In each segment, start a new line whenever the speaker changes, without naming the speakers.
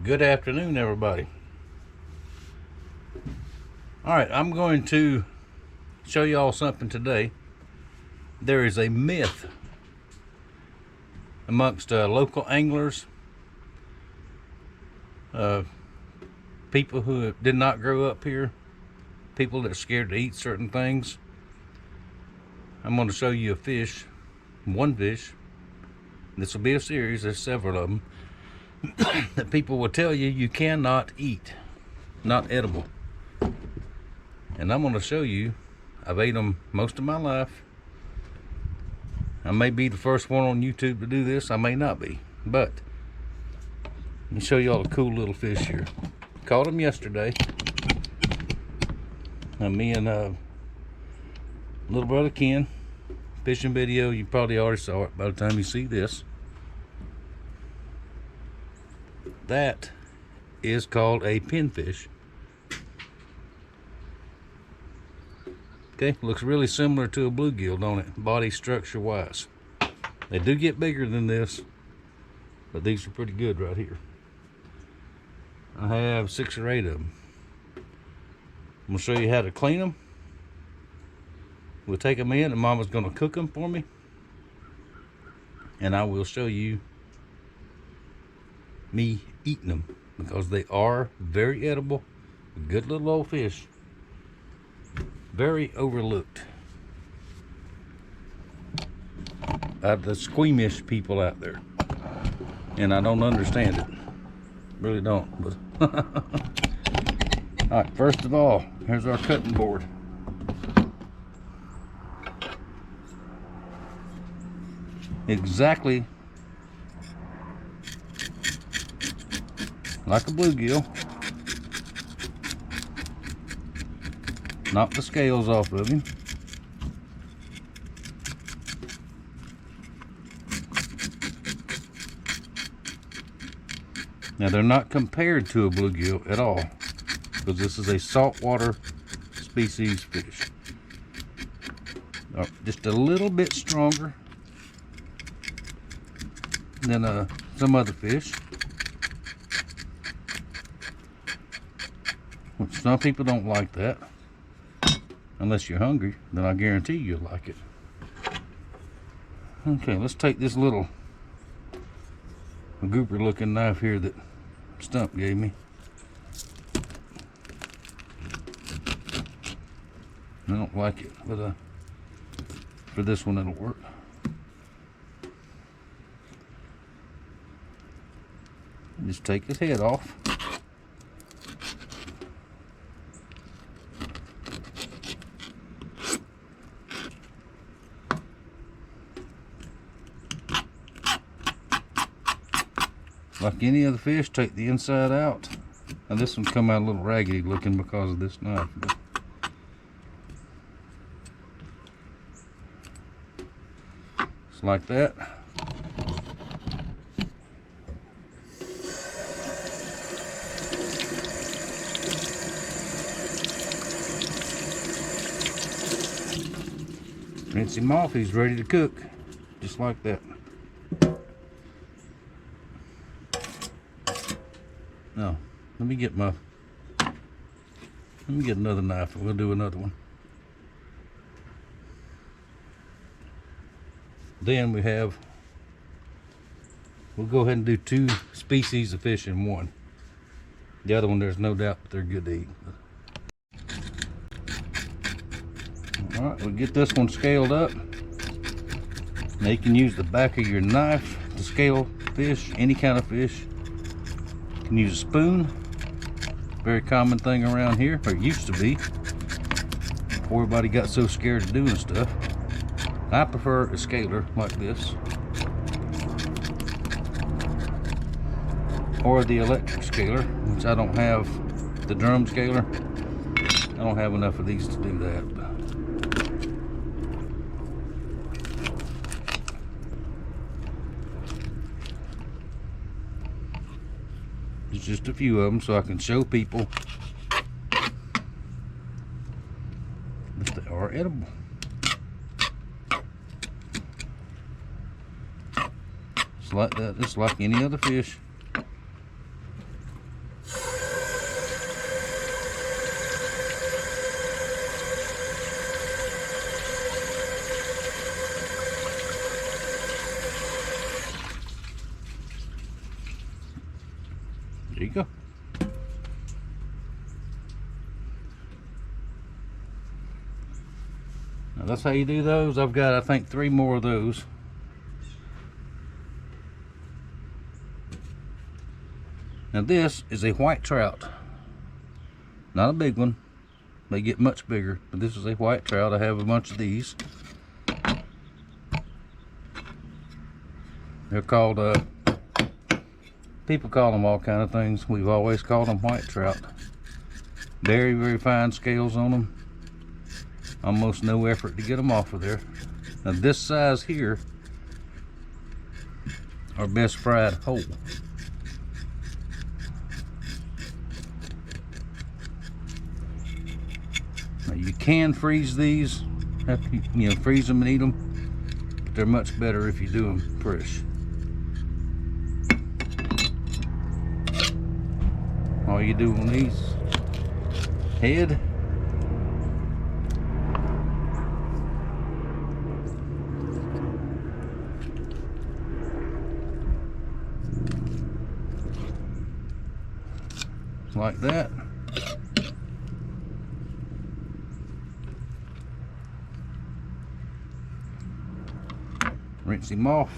Good afternoon, everybody. Alright, I'm going to show you all something today. There is a myth amongst local anglers, people who did not grow up here, people that are scared to eat certain things. I'm going to show you a fish, one fish. This will be a series, there's several of them, that people will tell you you cannot eat, not edible. And I'm going to show you, I've ate them most of my life. I may be the first one on YouTube to do this, I may not be, but let me show you all a cool little fish here. Caught them yesterday. Me and little brother Ken, fishing video, you probably already saw it by the time you see this. That is called a pinfish. Okay, looks really similar to a bluegill, don't it? Body structure wise. They do get bigger than this, but these are pretty good right here. I have 6 or 8 of them. I'm gonna show you how to clean them. We'll take them in and Mama's gonna cook them for me. And I will show you me eating them because they are very edible. Good little old fish. Very overlooked by the squeamish people out there. And I don't understand it. Really don't. But alright, first of all, here's our cutting board. Exactly like a bluegill. Knock the scales off of him. Now they're not compared to a bluegill at all, because this is a saltwater species fish. Just a little bit stronger than some other fish. Some people don't like that. Unless you're hungry, then I guarantee you'll like it. Okay, let's take this little grouper looking knife here that Stump gave me. I don't like it, but for this one it'll work. Just take his head off. Like any other fish, take the inside out. Now this one come out a little raggedy looking because of this knife. But it's like that. Rinse him off, he's ready to cook. Just like that. Now, let me get another knife and we'll do another one. Then we'll go ahead and do 2 species of fish in one. The other one, there's no doubt that they're good to eat. Alright, we'll get this one scaled up. Now you can use the back of your knife to scale fish, any kind of fish. You can use a spoon, very common thing around here, or it used to be, before everybody got so scared of doing stuff. I prefer a scaler like this, or the electric scaler, which I don't have the drum scaler. I don't have enough of these to do that. There's just a few of them so I can show people that they are edible. Just like that, just like any other fish. Now that's how you do those. I've got, I think, 3 more of those. Now this is a white trout. Not a big one. They get much bigger, but this is a white trout. I have a bunch of these. They're called, people call them all kind of things. We've always called them white trout. Very, very fine scales on them. Almost no effort to get them off of there. Now this size here are best fried whole. Now you can freeze these, you know, freeze them and eat them, but they're much better if you do them fresh. All you do on these, head, like that. Rinse him off.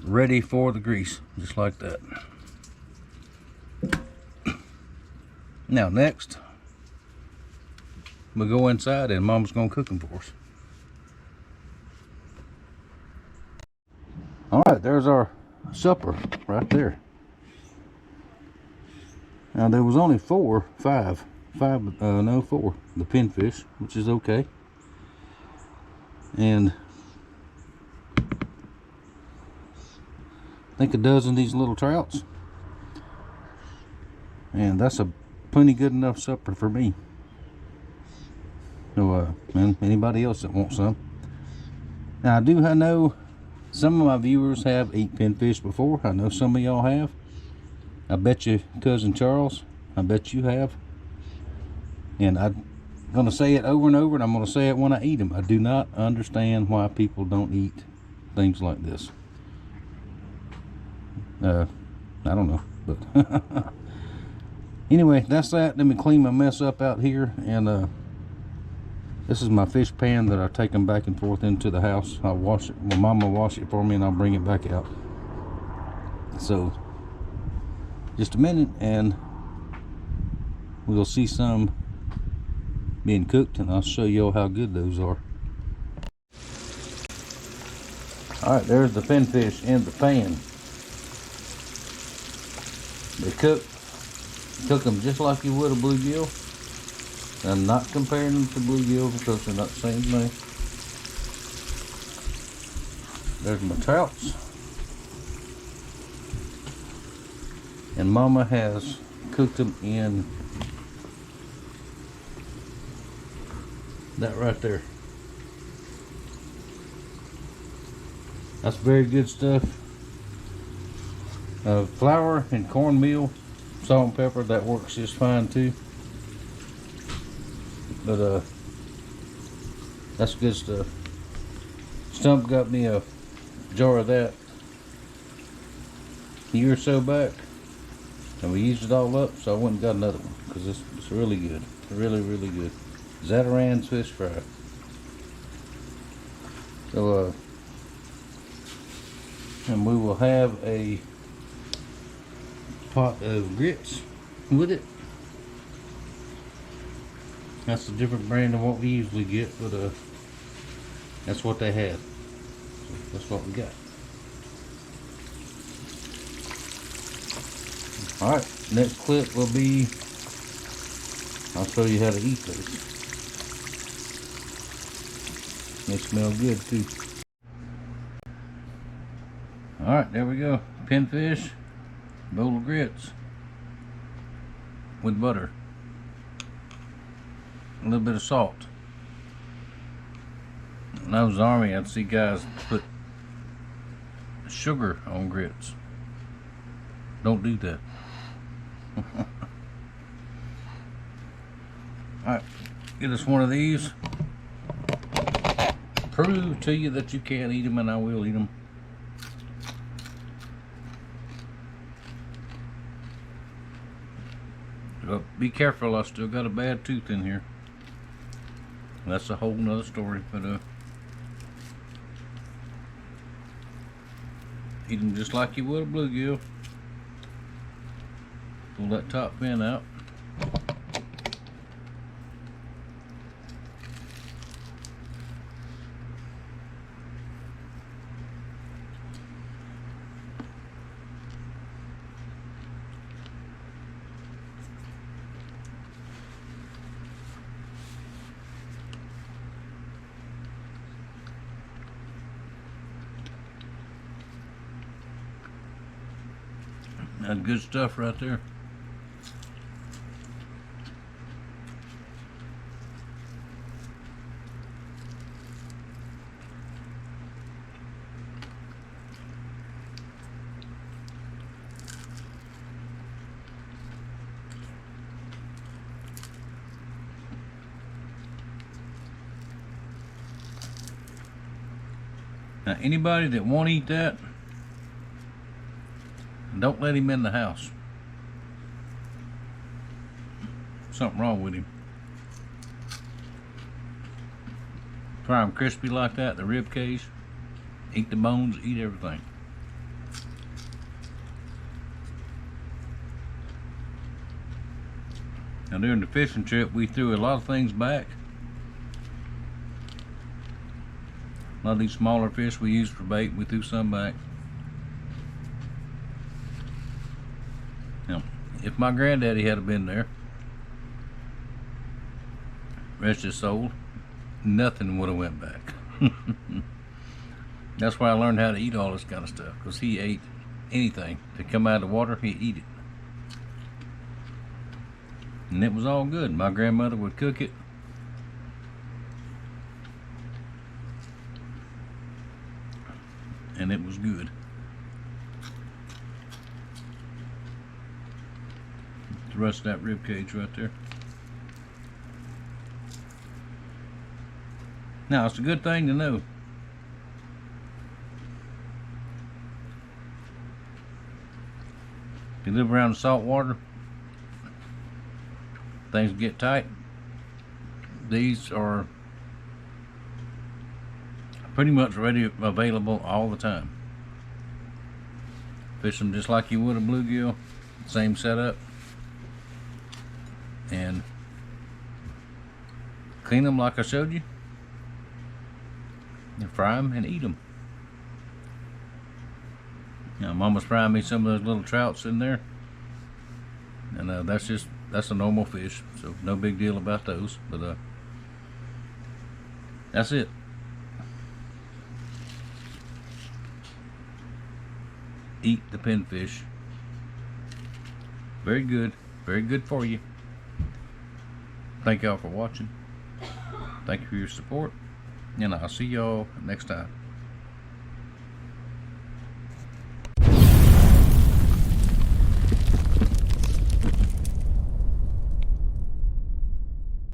Ready for the grease, just like that. Now next, we'll go inside and Mama's gonna cook them for us. All right, there's our supper right there. Now there was only 4, 5, no 4, the pinfish, which is okay. And I think a dozen of these little trouts. And that's a plenty good enough supper for me. So, and anybody else that wants some. Now I know some of my viewers have eaten pinfish before. I know some of y'all have. I bet you, Cousin Charles, I bet you have. And I'm going to say it over and over, and I'm going to say it when I eat them. I do not understand why people don't eat things like this. I don't know, but anyway, that's that. Let me clean my mess up out here, and this is my fish pan that I've taken back and forth into the house. I'll wash it. Well, Mama will wash it for me, and I'll bring it back out. So just a minute and we'll see some being cooked, and I'll show you all how good those are. All right, there's the pinfish in the pan. They cook them just like you would a bluegill. I'm not comparing them to bluegill because they're not the same thing. There's my trouts. And Mama has cooked them in that right there. That's very good stuff. Flour and cornmeal, salt and pepper, that works just fine too. But that's good stuff. Stump got me a jar of that a year or so back, and we used it all up, so I went and got another one because it's really good. Really, really good. Zatarain's fish fry. So and we will have a pot of grits with it. That's a different brand than what we usually get, but that's what they had. So that's what we got. Alright, next clip will be, I'll show you how to eat those. They smell good too. Alright, there we go. Pinfish, bowl of grits with butter. A little bit of salt. When I was in the Army, I'd see guys put sugar on grits. Don't do that. Alright, get us one of these. Prove to you that you can eat them, and I will eat them. But be careful, I still got a bad tooth in here. That's a whole nother story, but eat them just like you would a bluegill. Pull that top fin out. That's good stuff right there. Now anybody that won't eat that, don't let him in the house. Something wrong with him. Fry them crispy like that, the rib cage. Eat the bones, eat everything. Now during the fishing trip, we threw a lot of things back. A lot of these smaller fish we used for bait, we threw some back. Now, if my granddaddy had been there, rest his soul, nothing would have went back. That's why I learned how to eat all this kind of stuff, because he ate anything that come out of the water, he'd eat it. And it was all good. My grandmother would cook it. And it was good. The rest of that rib cage right there. Now it's a good thing to know. If you live around the salt water, things get tight. These are pretty much ready, available all the time. Fish them just like you would a bluegill, same setup, and clean them like I showed you, and fry them and eat them. Now, Mama's frying me some of those little trouts in there, and that's a normal fish, so no big deal about those. But that's it. Eat the pinfish. Very good for you. Thank y'all for watching. Thank you for your support, and I'll see y'all next time.